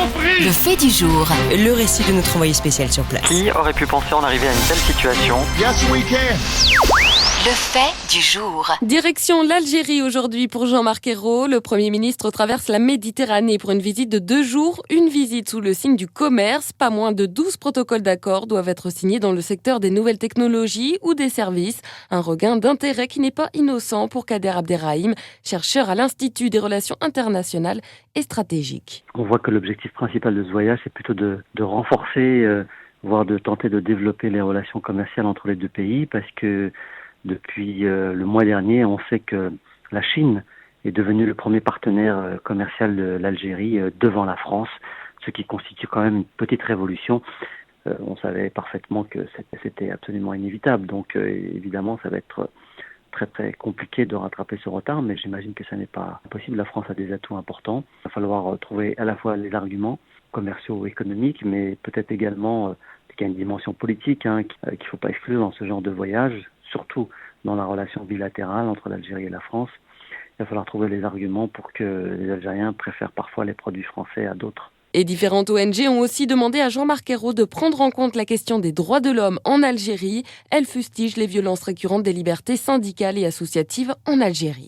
compris. Le fait du jour, le récit de notre envoyé spécial sur place. Qui aurait pu penser en arriver à une telle situation? Yes, we can. Le fait du jour. Direction l'Algérie aujourd'hui pour Jean-Marc Ayrault. Le Premier ministre traverse la Méditerranée pour une visite de 2 jours. Une visite sous le signe du commerce. Pas moins de 12 protocoles d'accord doivent être signés dans le secteur des nouvelles technologies ou des services. Un regain d'intérêt qui n'est pas innocent pour Kader Abderrahim, chercheur à l'Institut des relations internationales et stratégiques. On voit que l'objectif principal de ce voyage, c'est plutôt de renforcer, voire de tenter de développer les relations commerciales entre les deux pays, parce que depuis le mois dernier, on sait que la Chine est devenue le premier partenaire commercial de l'Algérie devant la France, ce qui constitue quand même une petite révolution. On savait parfaitement que c'était absolument inévitable, donc évidemment ça va être très très compliqué de rattraper ce retard, mais j'imagine que ça n'est pas possible. La France a des atouts importants. Il va falloir trouver à la fois les arguments commerciaux ou économiques, mais peut-être également qu'il y a une dimension politique qu'il ne faut pas exclure dans ce genre de voyage, surtout dans la relation bilatérale entre l'Algérie et la France. Il va falloir trouver les arguments pour que les Algériens préfèrent parfois les produits français à d'autres. Et différentes ONG ont aussi demandé à Jean-Marc Ayrault de prendre en compte la question des droits de l'homme en Algérie. Elles fustigent les violences récurrentes des libertés syndicales et associatives en Algérie.